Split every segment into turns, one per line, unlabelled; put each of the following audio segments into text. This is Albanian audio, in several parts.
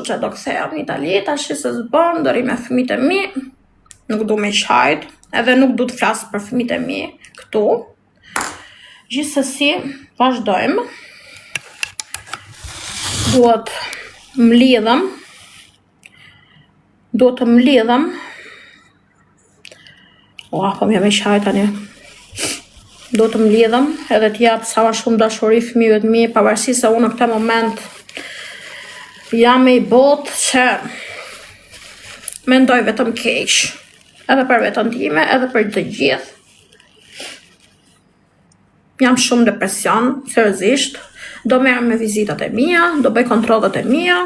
që do kthehem në Itali, tash se s'bën, do ri me fëmijët e mi, nuk du me qajt, edhe nuk du të flas për fëmijët e mi këtu. Gjithsesi, vazhdojmë. Duhet të mlidhem. Po më me qajt tani. Duhet të mlidhem edhe t'jap sa më shumë dashuri fëmijëve të mi, pavarësisht se unë në këtë moment jam e i botë që mendoj vetëm keq, edhe për veten time, edhe për të gjithë. Jam shumë depresion, seriozisht. Do merrem me vizitat e mia, do bëj kontrollet e mia.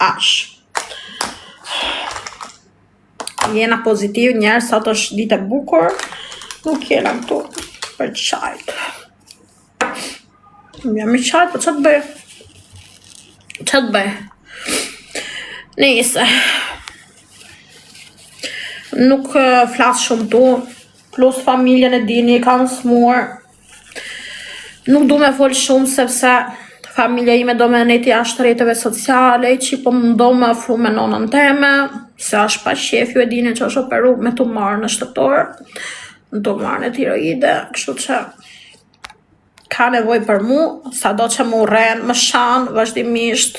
Aq. Jena pozitiv, njerë, sot është ditë e bukur. Nuk jena këtu për qajt. Jam i qajt, po që të bëj? Nise. Nuk flas shumë tu, plus familjen e dini, kanë smur. Nuk du me fol shumë, sepse familja ime do me nejti ashtë rreteve sociale, që po më do me afru me nonën teme, se është pa shef, ju e dini që është operu me tumor në shtator, në tumor në tiroide, kështu që ka nevoj për mu, sa do që mu rren, më shanë, vazhdimisht,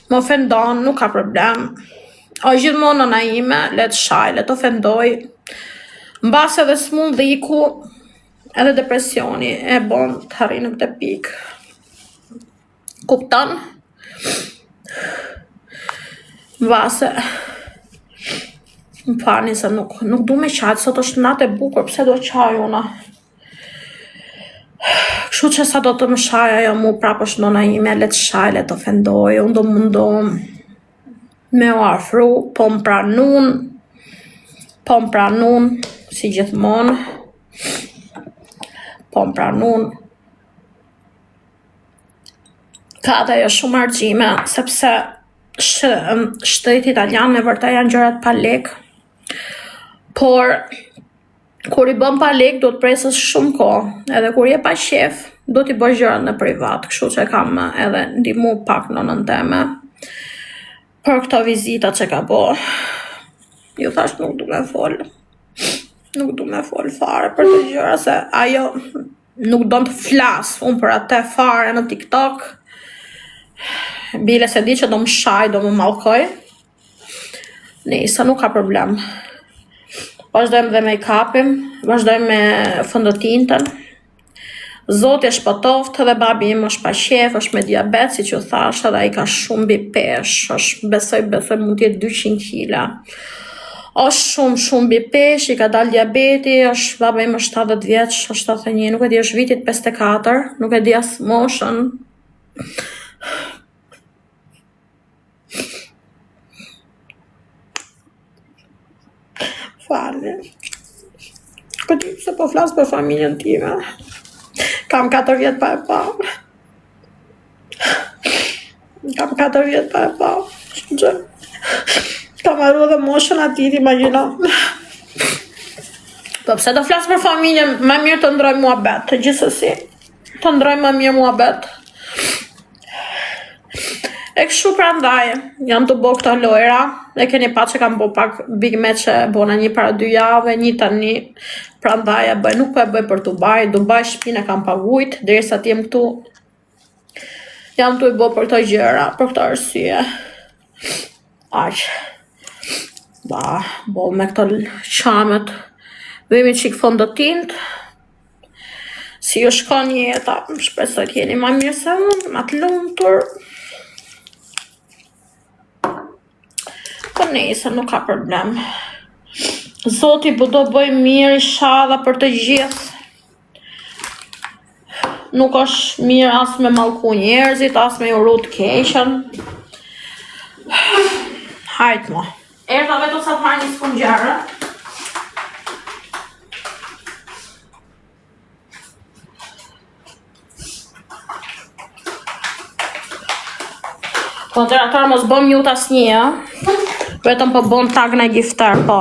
më ofendon, nuk ka problem. O gjithmonë nëna ime, let shaj, let ofendoj, mbas edhe smundhiku, edhe depresioni, e bon të harri në këtë pikë. Kupton? Mbase, më fani se nuk du me qajtë, sot është natë e bukur, pse do qaj una? Kështu që sa do të më shaj ajo mu prapë është nona ime, let shaj, let ofendoj, unë do mundom me u afru, po më pranun, si gjithmonë, po më pranun. Ka dhe jo shumë argjime, sepse shteti italian me vërta janë gjërat pa lek, por kur i bën pa lek, do të presës shumë kohë, edhe kur je pa shef, do t'i bësh gjërat në privat, kështu që kam edhe ndihmu pak nonën teme për këto vizita që ka bo. Ju thash nuk du me fol fare për të gjëra, se ajo nuk do të flas unë për atë fare në TikTok, bile se di që do më shaj, do më mallkoj. Nisa, nuk ka problem. Vazhdojmë dhe make-upin, vazhdojmë me fëndëtintën. Zoti e shpëtoft, dhe babi im është pa qef, është me diabet, si që thash, edhe ai ka shumë mbi pesh, është besoj mund t'jetë 200 kila. është shumë mbi pesh, i ka dalë diabeti, është baba im është 70 vjeç, është 71, nuk e di është vitit 54, nuk e di as moshën. Falë. Këtë se po flas për familjen time. Kam 4 vjet pa e pa. Kam arru dhe moshën atit, imagjino. Po pse do flas për familjen, më mirë të ndroj muhabet, të gjithsesi. Të ndroj më mirë muhabet. E kështu prandaj, jam të bo këto lojra, e keni pa që kam bo pak big match e bona një para 2 jave, një tani, prandaj e bëj, nuk po e bëj për Dubai shpinë e kam pagujt, derisa t'jem këtu, jam të i bo për këto gjëra, për këto arsye. Aq. Bo me këto qamet, vemi qik fondotint, si ju shkon jeta, shpresoj t'jeni ma mirë se unë, ma t'lumtur. Po nejse, nuk ka problem. Zoti do bëj mirë, inshallah për të gjithë. Nuk është mirë as me mallku njerëzit, as me uru të keqen. Hajt mo. Erdha vetëm sa të marrë një sponjare. Moderator mos bëm mute asnjë, vetëm po bën tag në giftar, po.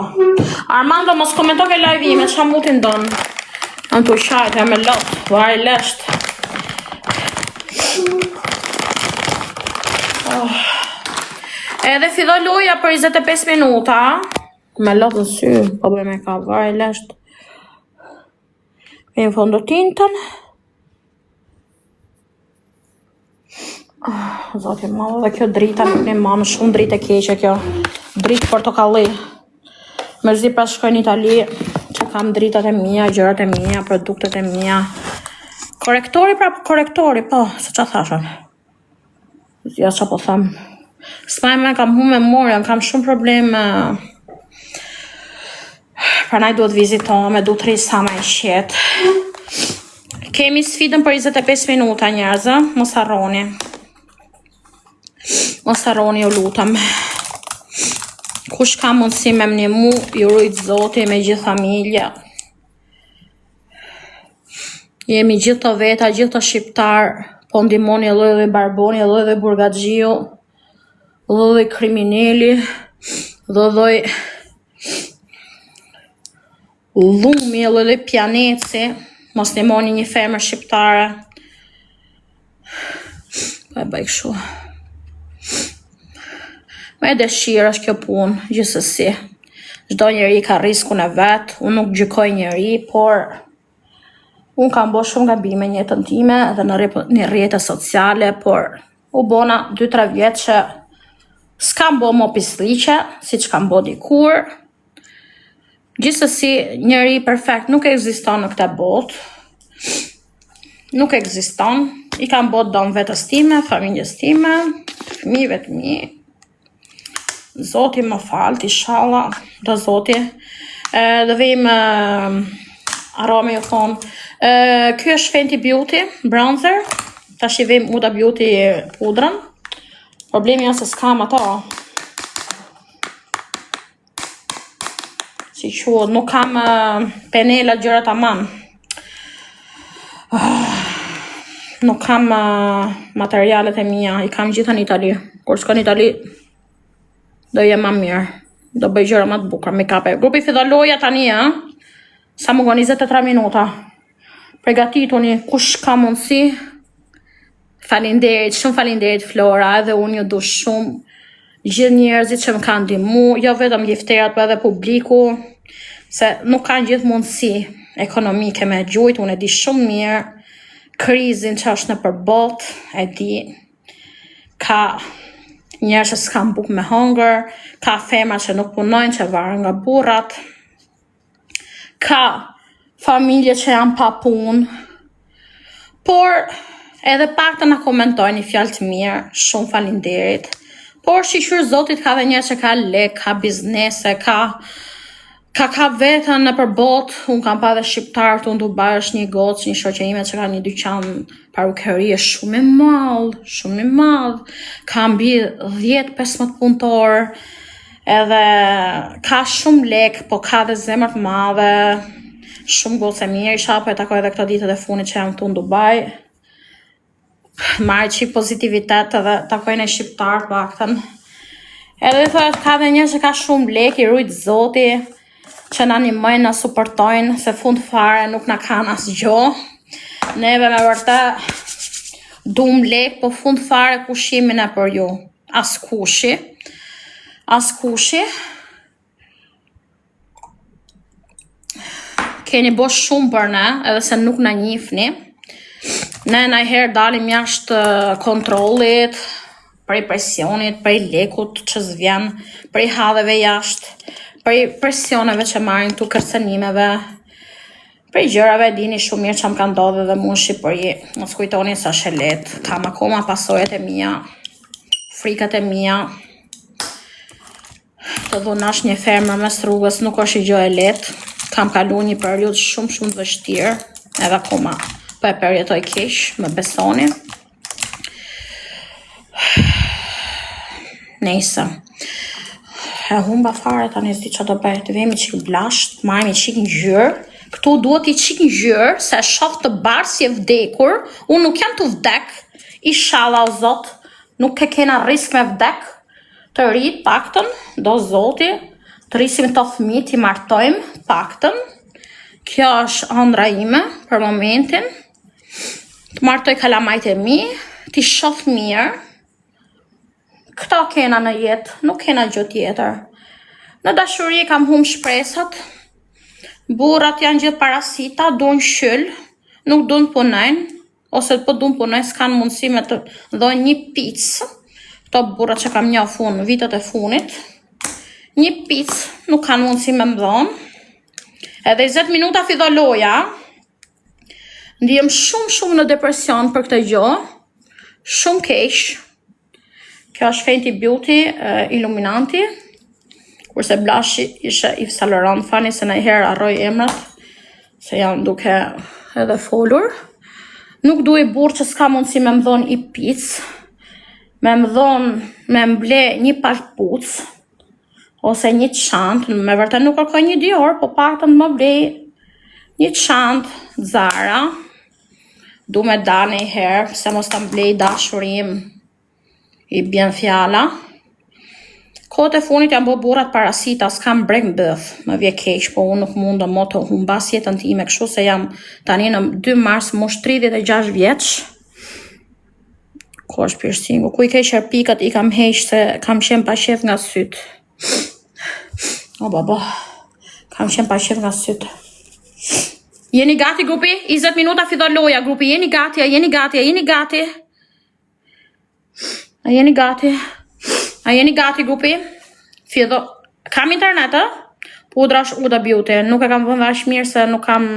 Armando mos komento ke live ime, çfarë mutin don. An tu shajt, jam me lot, vari lesht. Edhe filloi loja për 25 minuta. Me lotë në sy, probleme ka varë e leshtë. E në fondotintën. Zoti madhe, dhe kjo drita nuk një manë, shumë dritë e keqe kjo. Dritë portokalli. Mërzi pas shkoj në Itali, që kam dritat e mia, gjërat e mia, produktet e mia. Korektori pra korektori, po, se që thashën. Ja që po tham. S'maj kam hu memorën, kam shumë probleme. Pranaj duhet vizitome, duhet risa me qetë. Kemi sfidën për 25 minuta njerëzë, mos harroni. Mos harroni, ju lutem. Kush ka mundësi me më një mu, ju rujt Zoti me gjithë familja. Jemi gjithë të veta, gjithë të shqiptar, po ndimoni lloj dhe barboni, lloj dhe burgaxhiu, lloj dhe kriminali, lloj lumi, lloj dhe pjaneci, mos ndimoni një femër shqiptare. Pa e bëj kështu. Me dëshirë është kjo punë, gjithsesi. Çdo njeri ka riskun e vet, unë nuk gjykoj njeri, por unë kam bo shumë gabime në jetën time edhe në rrjete sociale, por u bona 2-3 vjetë që s'kam bo mo pisliqe, si që kam bo dikur. Gjithsesi, njeri perfekt nuk ekziston në këtë botë. Nuk ekziston. I kam bo dom vetës time, familjes time, fëmijëve të mi. Zoti më falë, inshallah, dhe Zoti. Dhe vim arome ju thonë. Ky është Fenty Beauty bronzer. Tash i vim Huda Beauty pudrën. Problemi është se s'kam ato. Si quhet, nuk kam penela gjërat aman. Nuk kam materialet e mia, i kam gjitha në Itali. Kur s'ka në Itali, do jem më mirë. Do bëj gjëra më të bukura, make-up. Grupi fillon loja tani, sa më goni 23 minuta. Pregatituni, kush ka mundësi? Falinderit, shumë falinderit Flora, edhe unë ju du shumë. Gjithë njerëzit që më kanë ndihmu, jo vetëm ljifterat, po edhe publiku, se nuk kanë gjithë mundësi ekonomike me gjujt, unë e di shumë mirë, krizin që është në përbot, e di, ka njerëz që s'kan bukë me hongër, ka femra që nuk punojnë, që varen nga burrat, ka familje që janë pa punë, por edhe pak të na komentojnë një fjalë të mirë, shumë falinderit. Por shiqyr Zotit ka dhe njerëz që ka lek, ka biznese, ka vetën në përbot, unë kam pa dhe shqiptar të në Dubai, është një gocë, një shoqe ime që ka një dyqan parukërie shumë i madh, ka mbi 10-15 punëtor, edhe ka shumë lek, po ka dhe zemër të madhe, shumë gocë e mirë, isha po e takoj edhe këto ditët e funit që jam këtu në Dubai, marrë qik pozitivitet edhe takojnë e shqiptar paktën. Edhe thot, ka dhe njerëz që ka shumë lek, i rujt Zoti, që na animojnë, na suportojnë, se fund fare nuk na kanë asgjë. Neve me vërtet dum lek, po fund fare kushimin e për ju. Askushi. Keni bo shumë për ne, edhe se nuk na njihni. Ne najherë dalim jashtë kontrollit, prej presionit, prej lekut që zvjen, prej hadheve jashtë, prej presioneve që marrin këtu kërcenimeve, prej gjërave dini shumë mirë që më ka ndodhe dhe mu në Shqipëri. Mos kujtoni sa shelet, kam akoma pasojat e mia, frikat e mia, të dhunash një fermër mes rrugës nuk është i gjë e lehtë, kam kalu një periudhë shumë të vështirë, edhe akoma po e përjetoj keq, më besoni. Nejse. E humba fare tani s'di që do bëj, të vemi qik blasht, marrimi qik ngjyrë. Këtu duhet i qik ngjyrë, se shoh të barë si e vdekur, unë nuk jam të vdek, inshallah o Zot, nuk e kena risk me vdek, të rrit paktën, do Zoti, të rrisim të fëmijë, t'i martojmë paktën. Kjo është ëndra ime për momentin. Të martoj kalamajt e mi, t'i shoh mirë, Këta kena në jetë, nuk kena gjë tjetër. Në dashuri kam humbur shpresat. Burrat janë gjithë parasita, duan shyll, nuk duan punojnë, ose po duan punojnë, s'kan mundësi me të dhojnë një picë. Këto burrat që kam njohur në vitet e funit, një picë nuk kanë mundësi me më dhonë. Edhe 20 minuta fillon loja. Ndihem shumë në depresion për këtë gjë. Shumë keq. Kjo është Fenty Beauty Illuminati. Kurse blashi ishe Yves Saint Laurent, fani se në herë arroj emrat, se janë duke edhe folur. Nuk du i burë që s'ka mundësi me më dhonë i picë, me më dhonë, me mble një palpuc, ose një çantë, me vërtet nuk kërkoj një Dior, po paktën më blej një çantë Zara. Du me da një herë, se mos të mblej dashurim, i bjen fjala. Kohët e funit janë bo burrat parasita, s'kam brek bëth, më vje keq, po unë nuk mundë më të humbas jetën time kështu se jam tani në 2 mars mosh 36 vjeç. Ko është piercingu, ku i ke sherpikat i kam heq se kam qenë pa shef nga syt. O baba, kam qenë pa shef nga syt. Jeni gati grupi? 20 minuta fillon loja grupi, jeni gati, a jeni gati, a jeni gati? A jeni gati? A jeni gati grupi? Fillo. Kam internet, pudra është Huda Beauty. Nuk e kam vënë vesh mirë se nuk kam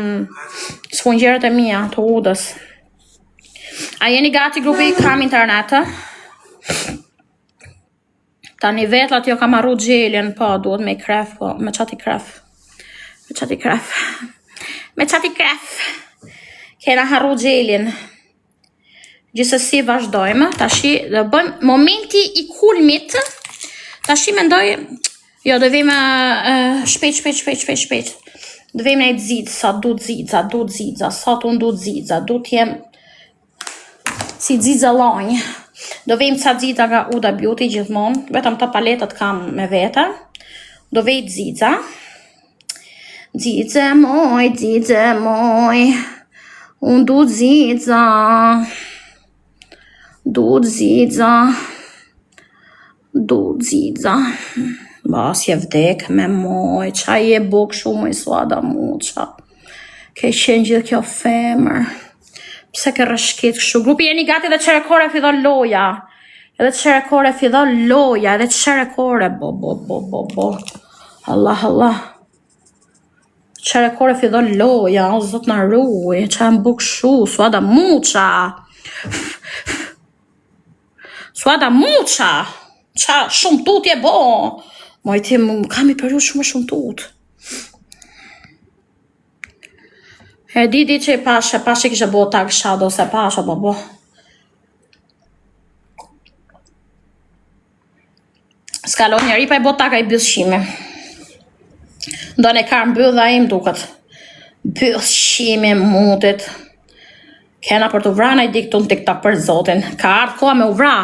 sfungjerët e mia të Hudës. A jeni gati grupi? Kam internet. Tani vetlat jo kam arru gjelin, po duhet me kref, po me qati kref. Me qati kref. Me qati kref. Kena harru gjelin. Gjithsesi vazhdojmë, tashi do bëjmë momenti i kulmit. Tashi mendoj, jo do vim shpejt. Do vim në zit, sa du zitza, sa tu ndu zitza, du t'jem si zitza lonj. Do vim ca zitza nga Huda Beauty gjithmonë, vetëm të paletat kam me vete. Do vejt zitza. Zitze moj, unë du zitza. Du zidza. Bas je vdek me moj, qa je buk shumë i suada muqa. Ke qenë gjithë kjo femër. Pse ke rëshkit kështu? Grupi jeni gati dhe qerekore fillon loja. Edhe qerekore fillon loja, edhe qerekore, bo. Allah. Qerekore fillon loja, o zot na ruaj, qa më buk shumë, suada muqa. Suada muqa, qa shumë tutje bo. Moj tim, kam i periud shumë tut. E di që i pashe kishe bo tag shadow se pashe, bo. Skalon njeri pa i bo tag a i bëzshime. Do ne kar mbydha im duket. Bëzshime mutit. Kena për të vrana i diktu në TikTok për zotin. Ka ardhë koha me u vra.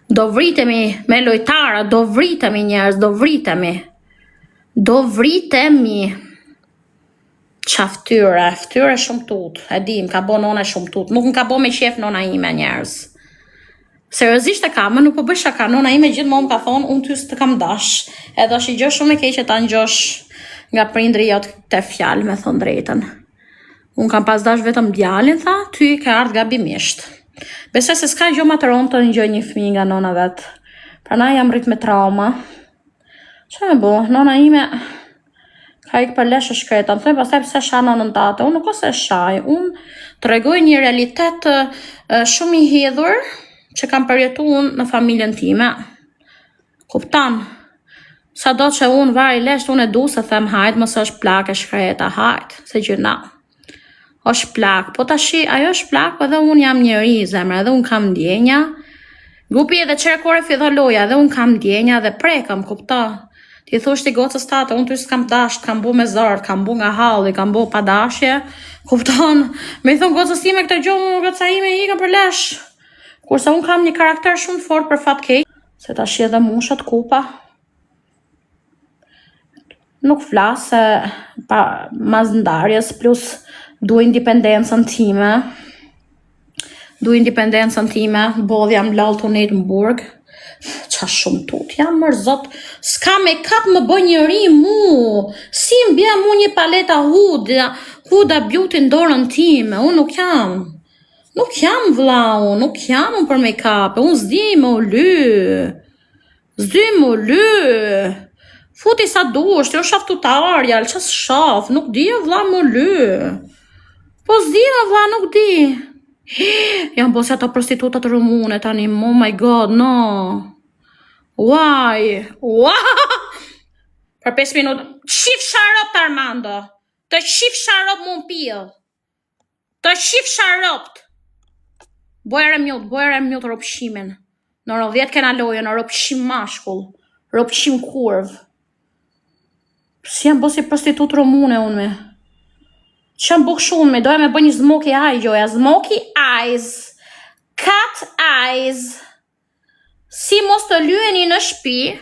Do vritemi me lojtara, do vritemi njerëz, do vritemi. Qa ftyre shumë tut. E dim, ka bo nona shumë tut. Nuk në ka bo me qef nona ime njerëz. Seriozisht e ka, më nuk po bësha ka. Nona ime gjithmonë ka thonë, unë ty së të kam dash. Edhe është i gjosh shumë e keqe ta ngjosh nga prindri jot të fjalë, me thonë drejtën. Unë kam pas dash vetëm djalin, tha, ty ka ardhë gabimisht. Besoj se s'ka gjë më të rëndë të ngjoj një fëmijë nga nona vet. Prandaj jam rrit me trauma. Çfarë më bëu? Nona ime ka ikë për leshë shkreta. Më thoi pastaj pse sha nonën tate. Unë nuk ose shaj. Unë tregoj një realitet shumë i hedhur që kam përjetuar unë në familjen time. Kupton? Sado që unë vaj lesht, unë e du se them hajt, mos është plak e shkreta, hajt, se gjyna. është plak, po tashi ajo është plak, po edhe unë jam njeri zemre, edhe unë kam ndjenja. Grupi edhe qerekore fillon loja, edhe unë kam ndjenja dhe prekëm, kupto. Ti thosht i gocës tate, unë ty s'kam dasht, kam bu me zart, kam bu nga halli, kam bu pa dashje. Kupton, me i thonë gocës time këtë gjohë, goca ime i kam për lesh. Kurse unë kam një karakter shumë fort për fat keq, se tashi edhe mushat kupa. Nuk flasë mas ndarjes, plus du independencën time. Bodh jam lallë të nejtë në burg. Qa shumë tut, jam mërzot, s'ka me kap më bë njëri mu, si mbja mu një paleta Huda Beauty në dorën time, unë nuk jam vla, nuk jam unë për me kap, unë zdi më lë, futi sa dush, të shaf tutarja, qas shaf, nuk di vla më lë, po zdi më vla, nuk di. Jam bosja të prostitutat rumune tani, oh my god, no. Why? Për 5 minutë, shif sharop të Armando, të shif sharop mund pil, të shif sharop. Bojere mjot ropshimin, në 10 kena loje, në ropshim mashkull, ropshim kurv. Si jam bosja prostitut rumune unë me. Që jam buk shumë me, doja me bë një smoky eye, joja, smoky eyes, cat eyes, si mos të lyeni në shpi,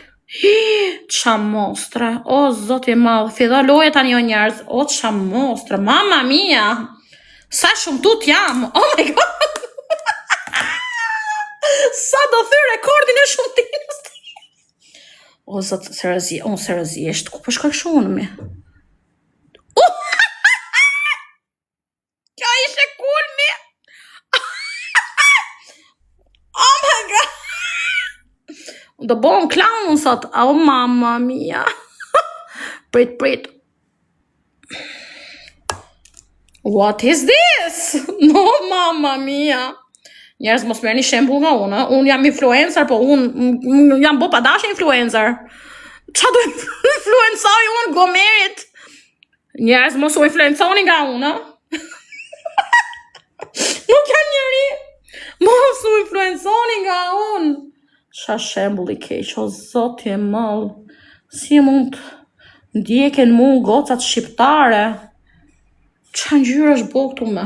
qa mostre, o zoti madh, fida loje tani o njerëz, o qa mostre, mama mia, sa shumë tut jam, oh my god, sa do thy rekordin e shumë tinës, o zot, seriozisht, ku përshkak shumë me? Do bon clown sot, oh mamma mia. Prit. What is this? No, mamma mia. Njerëz mos merrni shembull nga unë jam influencer, po unë jam bo padash influencer. Qa do influencoj unë gomerit? Njerëz mos u influenconi nga unë, nuk jam njeri. Mos u influenconi nga unë. Qa shembul i keq, o zoti e mall, si mund ndjeken mu gocat shqiptare, qa ngjyrë është bo këtu me,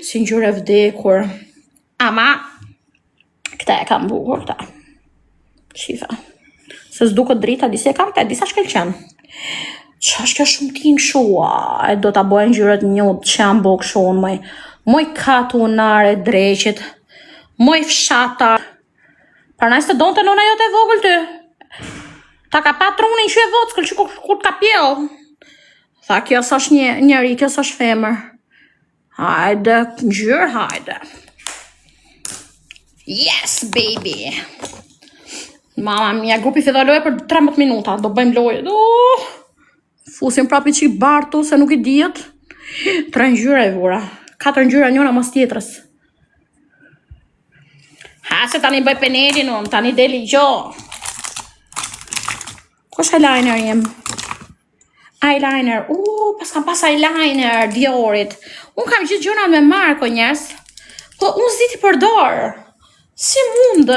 si ngjyrë e vdekur, ama, këta e kam bukur këta, shifa, se s'duket drita, disi e kam këta, disa shkelqen, qa është kjo shumë tin shua, e do t'a bojnë ngjyrët njët, që jam bo këshon, moj katunare dreqit, moj fshata. Parnaj se donë të nona jote e vogël ty. Ta ka patrunin që e vockël që kur t'ka pjell. Tha, kjo s'osh njeri, kjo s'osh femër. Hajde, ngjyrë, hajde. Yes, baby. Mama mia, grupi filloi loje për 13 minuta. Do bëjmë loje. Fusim prapi qik bartu, se nuk i dijet. 3 ngjyra e vura. 4 ngjyra njona mas tjetrës. Ha, se tani bëj penelin unë, tani deli gjo. Kush eyeliner jem? Eyeliner, pas eyeliner, Diorit. Unë kam gjithë gjona me Marko njerës, po unë ziti përdor. Si mund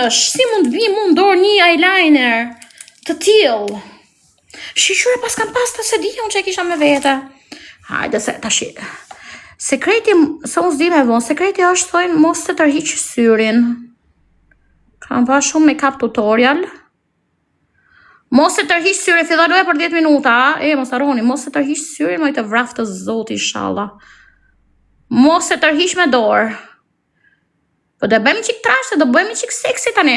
bi mund dorë një eyeliner të tillë? Shqyqyre pas kam pas të se di unë që e kisha me vete. Hajde se tash. Sekreti, se unë zdi me vonë, sekreti është thojnë mos të tërhiq syrin. Kam pa shumë make-up tutorial. Mos e tërhiq syrin, fillaloje për 10 minuta. Mos harroni, mos e tërhiq syrin, moj të vraf të zoti inshallah. Mos e tërhiq me dorë. Po do bëjmë qik trashë, do bëjmë qik seksi tani.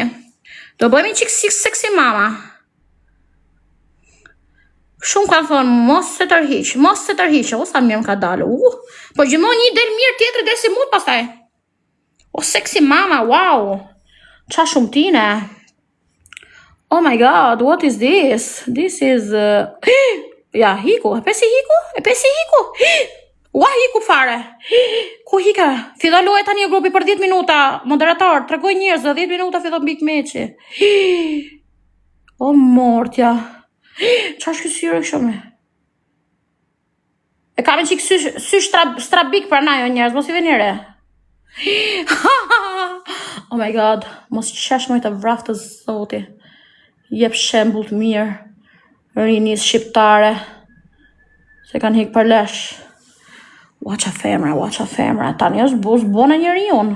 Do bëjmë qik seksi mama. Shumë kanë thonë, mos e tërhiq, o sa mirë më ka dalë. Po gjithmonë një del mirë, tjetër del si mut pastaj. O seksi mama, wow. Qa shumë tine? Oh my god, what is this? This is... Ja, hiku. E pesi hiku? Ua, hiku fare. Ku hika? Fida loje tani e grupi për 10 minuta. Moderator, tregoj njerëz, 10 minuta fida mbik meqi. O mortja. Qa është kësyrë këshome? E kam e qik sy strabik për najo njerëz, mos i venire. Oh my god, mos qesh moj të vraf të zoti. Jep shembull të mirë. Rinis shqiptare. Se kanë hik për lesh. Ua qa femra. Tani është buz bona njeri unë.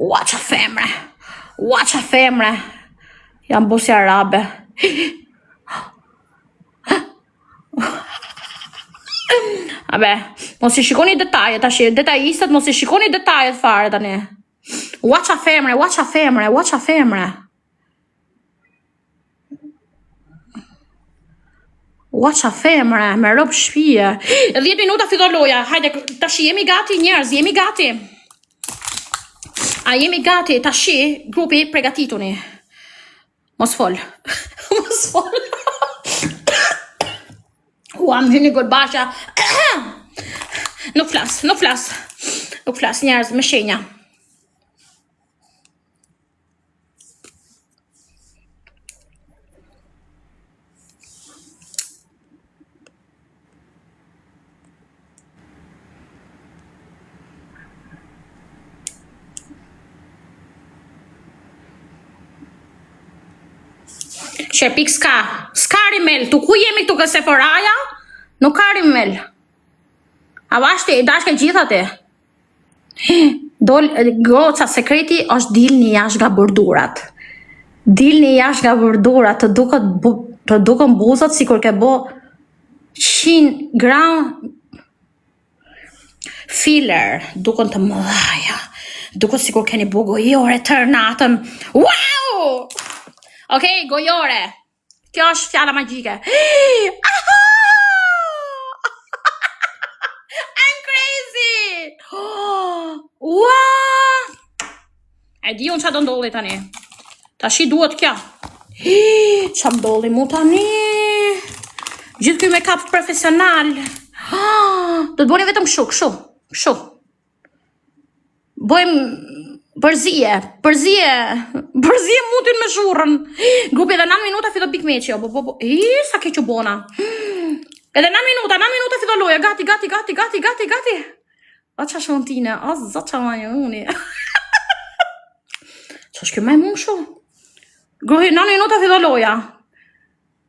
Ua qa femra. Jam busi arabe. Abe, mos i shikoni detajet, detajistët mos i shikoni detajet fare tani. Ua qa femre, ua qa femre, ua qa femre. Ua qa femre, me rob shpije. 10 minuta fillon loja, hajde, tash jemi gati njerëz, jemi gati. A jemi gati, tash grupi pregatituni. Mos fol. Mos fol. Ua më hyni godbasha. Nuk flas, nuk flas. Nuk flas njerëz me shenja. Sherpik s'ka rimel, tu ku jemi këtu këse Seforaja? Nuk ka rimel. A vashti, dashke gjithate. Goca sekreti është dilni jashtë nga bërdurat. Dilni jashtë nga bërdurat, të duken buzët si kur ke bo 100 gram filler, duken të mëdhaja. Duken si kur keni bu gojore tërë natën. Wow! Okej, gojore. Kjo është fjala magjike. I'm crazy! Ua! E di unë qa do ndolli tani. Tashi duhet kja. Qa ndolli mu tani? Gjithë kjo me kap profesional. Do të boni vetëm kështu. Bojmë Përzije mutin me shurën. Grupi edhe 9 minuta fito big match. Sa ke që bona. Edhe 9 minuta fito loja. Gati. O qa shmontine. O zot qa majuni. Qa shkjo majmun shu. Grupi 9 minuta fito loja.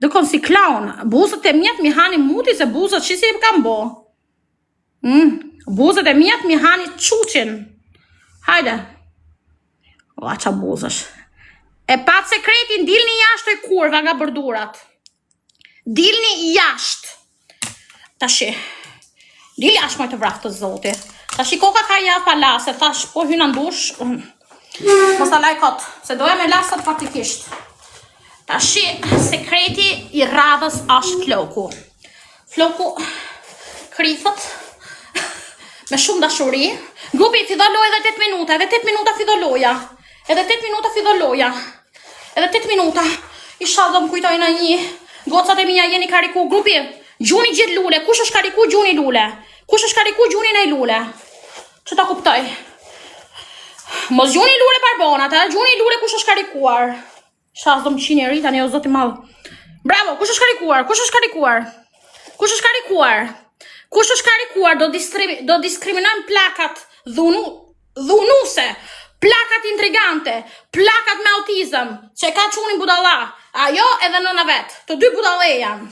Dëkon si clown. Buzët e mjet mi hani muti se buzët që si kam bo. Buzët e mjet mi hani quqin. Hajde. Ua qa buzësh. E pat sekretin, dilni jashtë e kurva nga bërdurat. Dilni jashtë. Tashi. Dili jashtë moj të vraftë të zoti. Tashi koka ka ja pa lasë, thash po hyna ndush. Mos ta laj kot, se doja me lasët faktikisht. Tashi, sekreti i radhës është floku. Floku krithët me shumë dashuri. Grupi fidho loja edhe 8 minuta, edhe 8 minuta fidho loja. Edhe 8 minuta fidho loja. Edhe 8 minuta. Isha do më kujtojnë një. Gocat e mija jeni kariku. Grupi, gjuni gjithë lule. Kush është kariku gjuni lule? Kush është kariku gjuni nej lule? Që ta kuptoj? Mos gjuni lule parbonat, gjuni lule kush është karikuar. Isha do më qini rita një o zoti madhë. Bravo, kush është karikuar? Kush është karikuar? Kush është karikuar? Kush është karikuar? Do diskriminojnë plakat dhunuse. Plakat intrigante, plakat me autizëm, që ka qunin budalla, ajo edhe nëna vetë, të dy budale janë.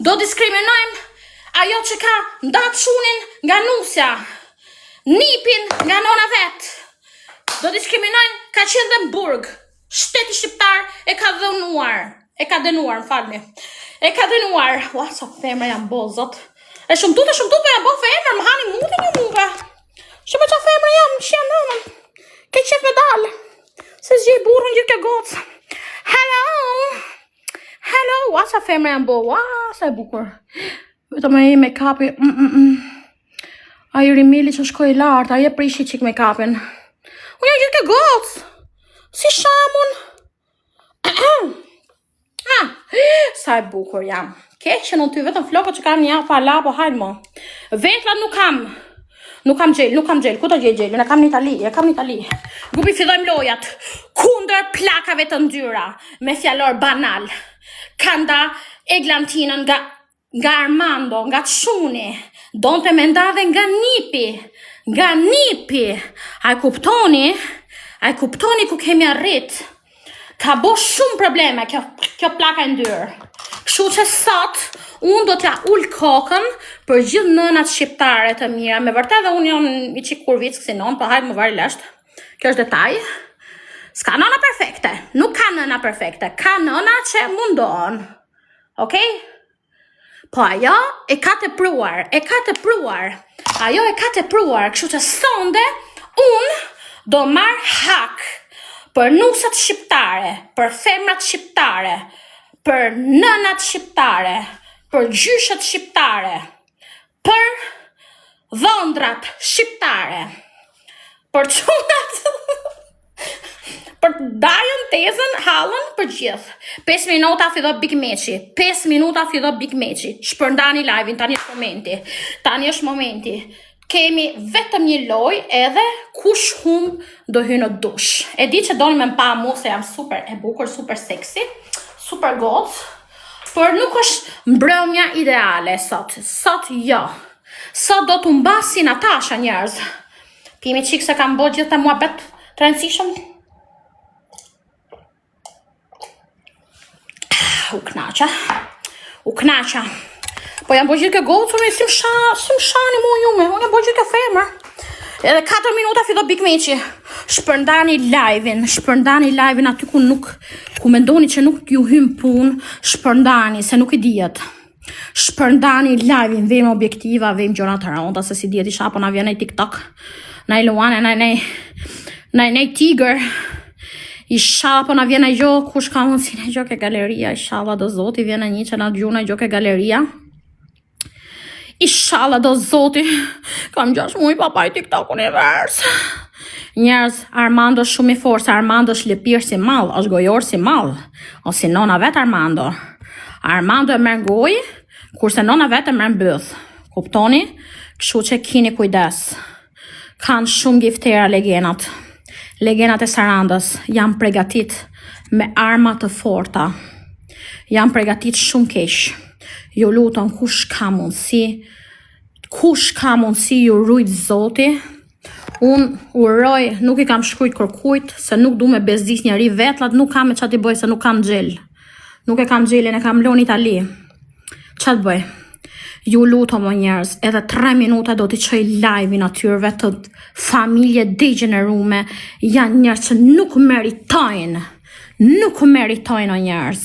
Do diskriminojmë ajo që ka ndatë qunin nga nusja, nipin nga nëna vetë. Do diskriminojmë ka qenë dhe Burg, shteti shqiptar e ka dhenuar, më falni. E ka dhenuar, ua, sa femre janë bo, zot. E shumë tut, po janë bo femre, më hani mutin një muve. Shumë qa femre janë, që janë nënën. Ke qef me dalë. Se zgjej burën gjithë ke gocë. Hello. Ua sa femre janë bo. Ua sa e bukur. Vetëm e me kapi. A i rimili që shkoj lartë. A i e prishi qik me kapin. Unë janë gjithë ke gocë. Si shamun. Sa e bukur jam. Ke që në ty vetëm flokët që kam një fa la, po hajnë mo. Ventlat nuk kam. Nuk kam gjel, ku të gjej gjelin, e kam në Itali. Grupi fillojmë lojat, kunder plakave të ndyra, me fjallor banal. Kanda eglantinën nga Armando, nga Çuni, donte me ndadhe nga nipi. A i kuptoni ku kemi arrit. Ka bo shumë probleme kjo plaka e ndyrë. Kështu që sot, unë do t'ja ullë kokën për gjithë nënat shqiptare të mira. Me vërtet dhe unë jam i qik kurvicë kësi non, po hajtë më vari leshtë. Kjo është detaj. S'ka nëna perfekte. Nuk ka nëna perfekte. Ka nëna që mundon. Okej? Po ajo e ka të pruar. Ajo e ka të pruar. Kështu që sonde, unë do marr hak për nusat shqiptare, për femrat shqiptare, për nënat shqiptare, për gjyshat shqiptare, për dhëndrat shqiptare, për çunat, për dajën, tezën, hallën, për gjithë. 5 minuta fillo Big Meqi. 5 minuta fillo Big Meqi. Shpërndani live-in, tani është momenti. Tani është momenti. Kemi vetëm një loj edhe kush hum do hy në dush. E di që doni me mpa mu se jam super e bukur, super seksi, super goc, por nuk është mbrëmja ideale sot. Sot jo. Sot do të mbasi Natasha njerëz. Pimi qikë se kam bo gjithë të muhabet të rëndësishëm. U knaqa. Po jam bo gjithë ke gocë, unë si më shani mu jume, unë jam bo gjithë ke femër. Edhe 4 minuta fillo Big Meqi. Shpërndani live-in aty ku mendoni që nuk ju hym punë, shpërndani, se nuk I dijet. Shpërndani live-in, vejmë objektiva, vejmë gjona të rënda, se si dijet I shapo na vjen e TikTok, na I Luane, na I Tiger, I shapo na vjen e gjo, kush ka mundsi na gjo ke galeria, I shala do zoti, vjen e një që na gjuna gjo ke galeria. Inshallah do zoti, kam 6 muj papaj TikTok univers. Njerëz, Armando shumë I forë, Armando është lëpirë si mall, është gojor si mall, ose nona vetë Armando. Armando e merr gojë, kurse nona vetë e merr bëth. Kuptoni? Kështu që kini kujdes. Kanë shumë giftera legenat. Legenat e Sarandës janë pregatit me arma të forta. Janë pregatit shumë keq. Ju luton kush ka mundsi ju rujt zoti. Unë uroj, nuk I kam shkrujt kërkujt, se nuk du me bezdis njeri vetlat, nuk kam e qa t'i bëj, se nuk kam gjell. Nuk e kam gjellin, e kam lon Itali. Qa t'bëj? Ju luton më njerëz, edhe 3 minuta do t'i qoj live-in atyrve të familje degenerume, janë njerëz që nuk meritojnë o njerëz.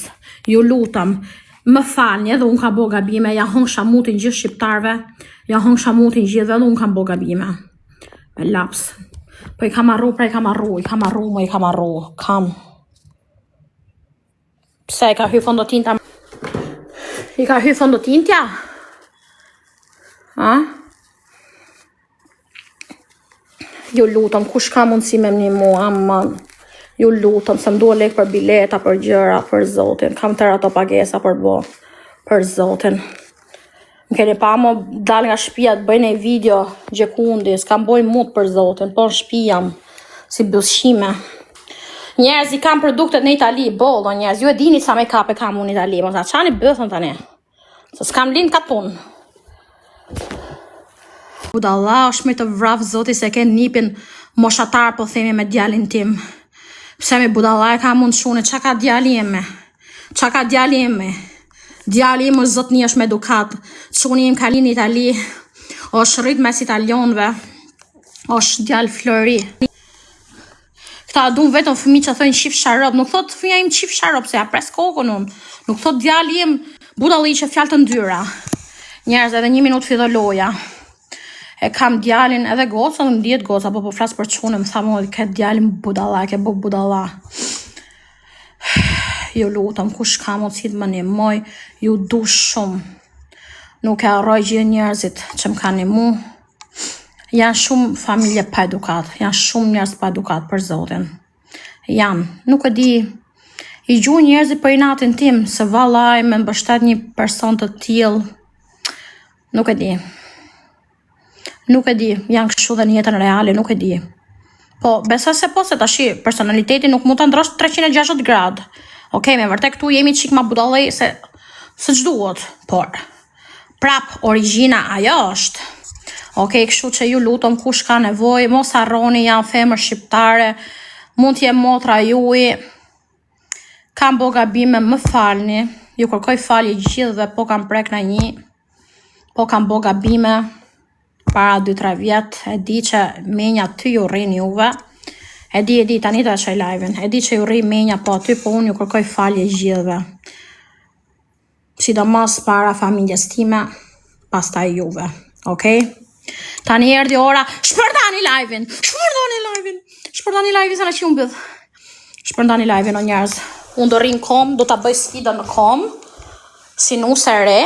Ju lutam, më falni, edhe unë ka bo gabime, ja hong shamutin gjithë shqiptarve, ja hong shamutin gjithë, edhe unë kam bo gabime. Me laps. Po I kam arru, kam. Pse I ka hy fondotinta? I ka hy fondotintja? Ha? Ju lutam, kush ka mundësi me një mua, man. Ju lutam, se m'dua lek për bileta, për gjëra, për zotin. Kam tërë ato pagesa për bo, për zotin. Më keni pa mo dal nga shtëpia të bëjnë e video gjekundi, s'kam boj mut për zotin, po në shtëpi jam, si bëllshime. Njerëz I kam produktet në Itali, bollo njerëz, ju e dini sa make-up e kam unë në Itali, mos a qani bëthën tani, se s'kam lind katun. Budalla, është me të vraf zoti se ke nipin moshatar, po themi me djalin tim. Pse me budalla e ka mund shune, qa ka djali eme? Qa ka djali eme? Djali im është zotni është me edukat. Quni im ka lind në Itali, është rrit mes italionve, është djal Flori. Këta adun vetëm fëmi që thojnë qif sharop, nuk thot fëmija im qif sharop, se ja pres kokën unë. Nuk thot djali im budalli që fjallë të ndyra. Njerëz edhe 1 minut fillo loja. E kam djalin edhe goca, dhe më djetë goca, po flasë për qune, më thamë edhe këtë djalin budalla, ke bo budalla. Ju lutam, kush ka mundësi të më nimoj, ju du shumë. Nuk e arroj gjithë njerëzit që më ka nimu. Janë shumë familje pa edukat, janë shumë njerëz pa edukat për zotin. Janë, nuk e di, I gju njerëzit për inatin tim, se vallaj me mbështet një person të tillë, nuk e di. Nuk e di, janë kështu dhe në jetën reale, nuk e di. Po, besa se po, se tashi, personaliteti nuk mund të ndrosh 360 gradë. Okej, me vërtet këtu jemi qik ma budallej se ç'duhet, por prap origjina ajo është. Okej, kështu që ju lutem kush ka nevojë, mos harroni, janë femër shqiptare, mund t'jem motra juaj. Kam bo gabime, më falni. Ju kërkoj falje gjithëve, po kam prek në një. Po kam bo gabime para 2-3 vjet, e di që menja ty ju rrin juve. E di, tani të qaj live-in. E di që ju rrin menja po aty, po unë ju kërkoj falje gjithëve. Sidomos para familjes time, pastaj juve. Okej? Tani erdhi ora, shpërndani live-in. Shpërndani live-i se na që unë bëdh. Shpërndani live-i në njerëz. Unë do rrim kom, do ta bëj sfida në kom, si nuse re.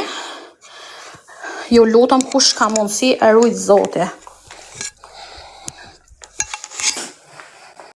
Ju lutem kush ka mundësi e rujt zote.